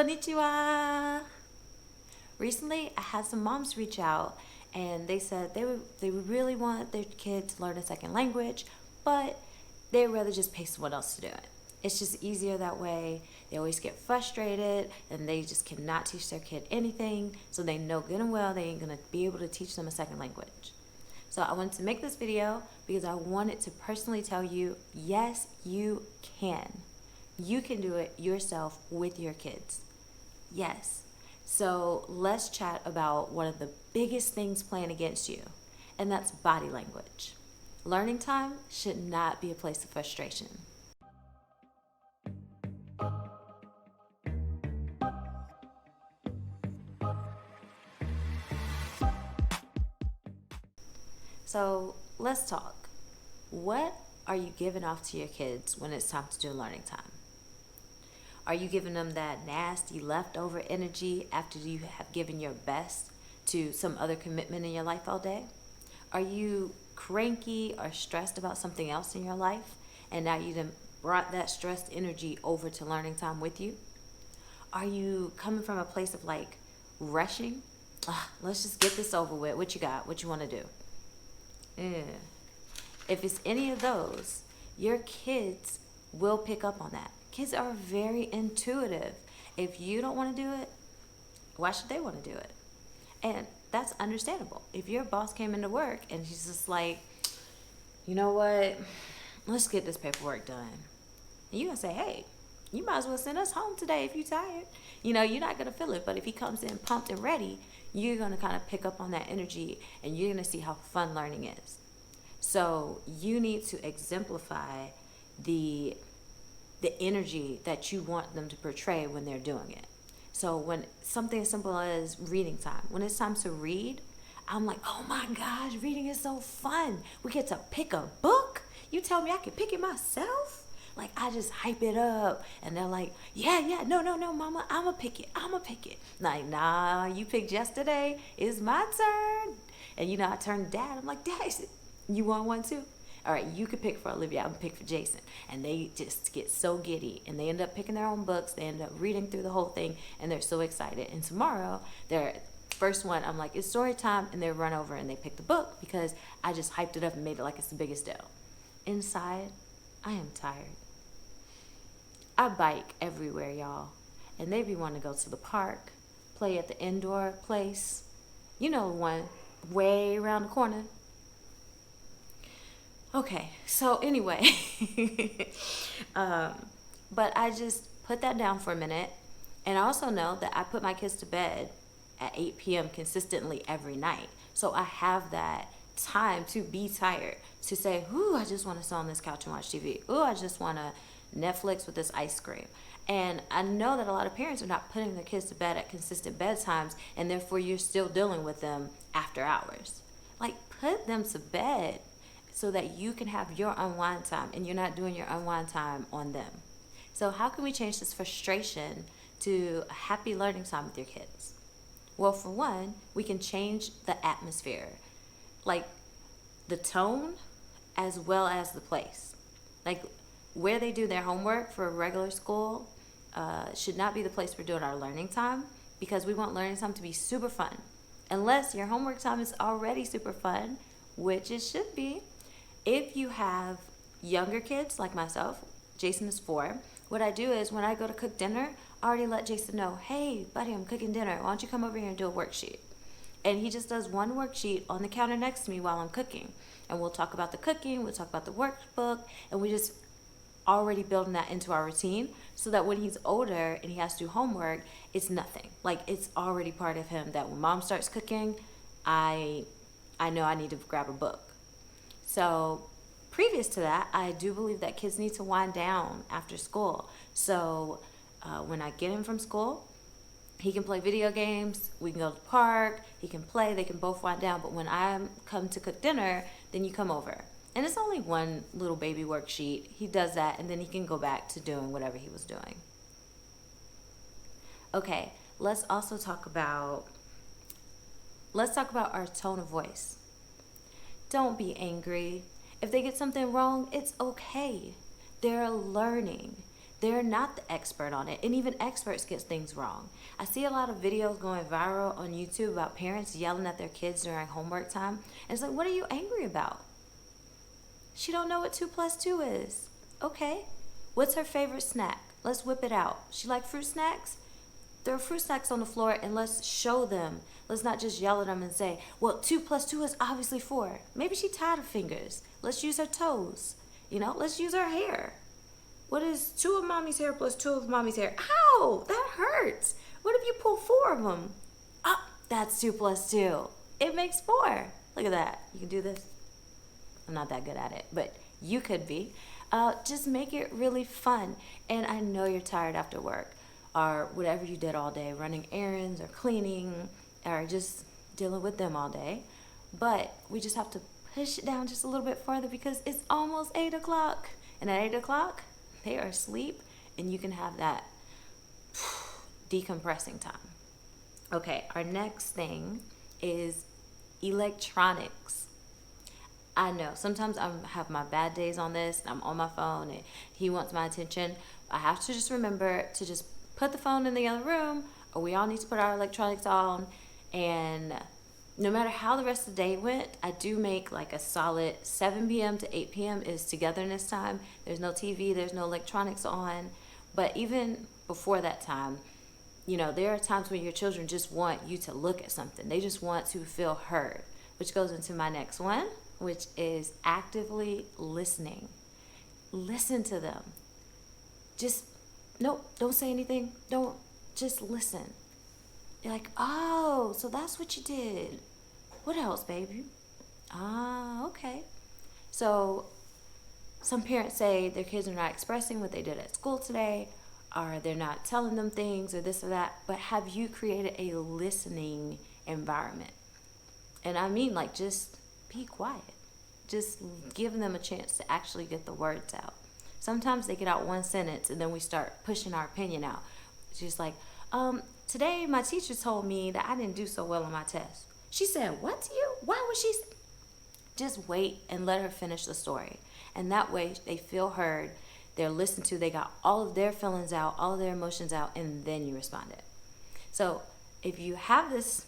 Konnichiwa! Recently, I had some moms reach out and they said they would really want their kid to learn a second language, but they'd rather just pay someone else to do it. It's just easier that way. They always get frustrated and they just cannot teach their kid anything, so they know good and well they ain't gonna be able to teach them a second language. So I wanted to make this video because I wanted to personally tell you, yes, you can. You can do it yourself with your kids. Yes. So let's chat about one of the biggest things playing against you, and that's body language. Learning time should not be a place of frustration. So let's talk. What are you giving off to your kids when it's time to do learning time? Are you giving them that nasty leftover energy after you have given your best to some other commitment in your life all day? Are you cranky or stressed about something else in your life and now you done brought that stressed energy over to learning time with you? Are you coming from a place of like rushing? Let's just get this over with. What you got? What you want to do? Yeah. If it's any of those, your kids will pick up on that. Kids are very intuitive. If you don't want to do it, why should they want to do it? And that's understandable. If your boss came into work and she's just like, you know what, let's get this paperwork done. And you're going to say, hey, you might as well send us home today if you're tired. You're not going to feel it. But if he comes in pumped and ready, you're going to kind of pick up on that energy and you're going to see how fun learning is. So you need to exemplify the energy that you want them to portray when they're doing it. So when something as simple as reading time, when it's time to read, I'm like, oh my gosh, reading is so fun. We get to pick a book. You tell me I can pick it myself? Like, I just hype it up. And they're like, yeah, no, mama, I'ma pick it. Like, nah, you picked yesterday. It's my turn. And I turned dad. I'm like, Dad, you want one too? All right, you could pick for Olivia, I'm gonna pick for Jason. And they just get so giddy and they end up picking their own books. They end up reading through the whole thing and they're so excited. And tomorrow, their first one, I'm like, it's story time. And they run over and they pick the book because I just hyped it up and made it like it's the biggest deal. Inside, I am tired. I bike everywhere, y'all. And they be wanting to go to the park, play at the indoor place. You know the one way around the corner. Okay, so anyway, but I just put that down for a minute. And I also know that I put my kids to bed at 8 p.m. consistently every night. So I have that time to be tired, to say, ooh, I just want to sit on this couch and watch TV. Ooh, I just want to Netflix with this ice cream. And I know that a lot of parents are not putting their kids to bed at consistent bedtimes, and therefore you're still dealing with them after hours. Like, put them to bed so that you can have your unwind time and you're not doing your unwind time on them. So how can we change this frustration to a happy learning time with your kids? Well, for one, we can change the atmosphere, like the tone as well as the place. Like, where they do their homework for regular school should not be the place we're doing our learning time, because we want learning time to be super fun. Unless your homework time is already super fun, which it should be. If you have younger kids like myself, Jason is 4, what I do is when I go to cook dinner, I already let Jason know, hey, buddy, I'm cooking dinner. Why don't you come over here and do a worksheet? And he just does one worksheet on the counter next to me while I'm cooking. And we'll talk about the cooking, we'll talk about the workbook, and we just already building that into our routine so that when he's older and he has to do homework, it's nothing. Like, it's already part of him that when mom starts cooking, I know I need to grab a book. So previous to that, I do believe that kids need to wind down after school. So when I get him from school, he can play video games, we can go to the park, he can play, they can both wind down. But when I come to cook dinner, then you come over. And it's only one little baby worksheet. He does that, and then he can go back to doing whatever he was doing. Okay, let's talk about our tone of voice. Don't be angry. If they get something wrong, it's okay. They're learning. They're not the expert on it, and even experts get things wrong. I see a lot of videos going viral on YouTube about parents yelling at their kids during homework time. And it's like, what are you angry about? She don't know what 2 plus 2 is. Okay. What's her favorite snack? Let's whip it out. She like fruit snacks? There are fruit snacks on the floor, and let's show them. Let's not just yell at them and say, well, 2 plus 2 is obviously 4. Maybe she's tired of fingers. Let's use her toes. Let's use her hair. What is 2 of mommy's hair plus 2 of mommy's hair? Ow, that hurts. What if you pull 4 of them? Ah, that's 2 plus 2. It makes 4. Look at that. You can do this. I'm not that good at it, but you could be. Just make it really fun. And I know you're tired after work or whatever you did all day, running errands or cleaning or just dealing with them all day. But we just have to push it down just a little bit farther because it's almost 8 o'clock. And at 8 o'clock, they are asleep and you can have that decompressing time. Okay, our next thing is electronics. I know sometimes I have my bad days on this. I'm on my phone and he wants my attention. I have to just remember to just put the phone in the other room, or we all need to put our electronics on. And no matter how the rest of the day went, I do make like a solid 7 p.m. to 8 p.m. is togetherness time. There's no TV, there's no electronics on. But even before that time, there are times when your children just want you to look at something. They just want to feel heard, which goes into my next one, which is actively listening. Listen to them. Don't say anything. Just listen. You're like, oh, so that's what you did. What else, baby? Ah, okay. So some parents say their kids are not expressing what they did at school today, or they're not telling them things or this or that. But have you created a listening environment? And I mean, like, just be quiet. Just giving them a chance to actually get the words out. Sometimes they get out one sentence and then we start pushing our opinion out. It's just like, today my teacher told me that I didn't do so well on my test. She said, what to you? Why would she? Just wait and let her finish the story. And that way they feel heard, they're listened to, they got all of their feelings out, all of their emotions out, and then you responded. So if you have this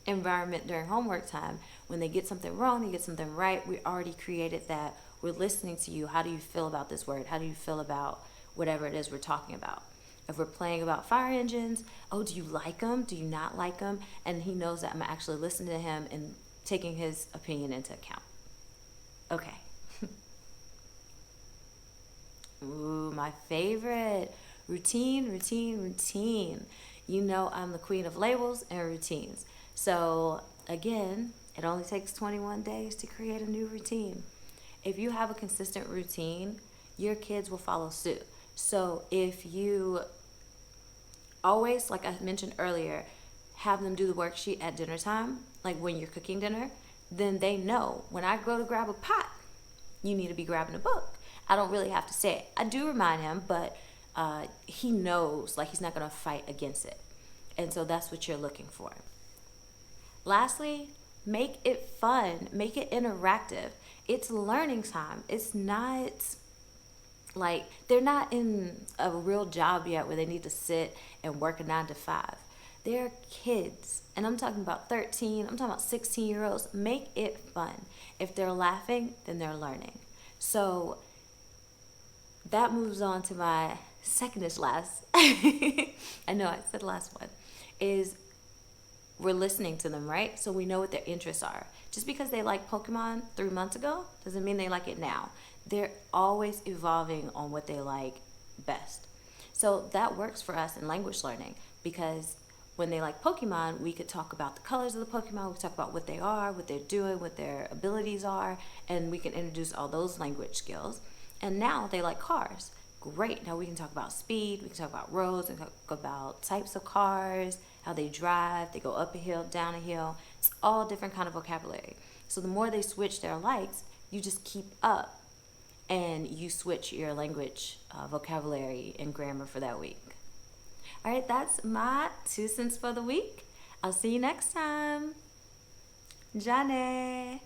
environment during homework time, when they get something wrong, they get something right, we already created that. We're listening to you. How do you feel about this word? How do you feel about whatever it is we're talking about? If we're playing about fire engines, oh, do you like them? Do you not like them? And he knows that I'm actually listening to him and taking his opinion into account. Okay. Ooh, my favorite. Routine. I'm the queen of labels and routines. So again, it only takes 21 days to create a new routine. If you have a consistent routine, your kids will follow suit. So if you always, like I mentioned earlier, have them do the worksheet at dinner time, like when you're cooking dinner, then they know when I go to grab a pot, you need to be grabbing a book. I don't really have to say it. I do remind him, but he knows, like, he's not going to fight against it. And so that's what you're looking for. Lastly, make it fun. Make it interactive. It's learning time. It's not like they're not in a real job yet where they need to sit and work a 9 to 5. They're kids. And I'm talking about 13. I'm talking about 16-year-olds. Make it fun. If they're laughing, then they're learning. So that moves on to my second-ish last. I know I said last one. Is we're listening to them, right? So we know what their interests are. Just because they like Pokemon 3 months ago doesn't mean they like it now. They're always evolving on what they like best. So that works for us in language learning because when they like Pokemon, we could talk about the colors of the Pokemon, we could talk about what they are, what they're doing, what their abilities are, and we can introduce all those language skills. And now they like cars. Great. Now we can talk about speed, we can talk about roads, we can talk about types of cars, how they drive, they go up a hill, down a hill. It's all different kind of vocabulary. So the more they switch their likes, you just keep up and you switch your language vocabulary and grammar for that week. All right, that's my 2 cents for the week. I'll see you next time. Jane.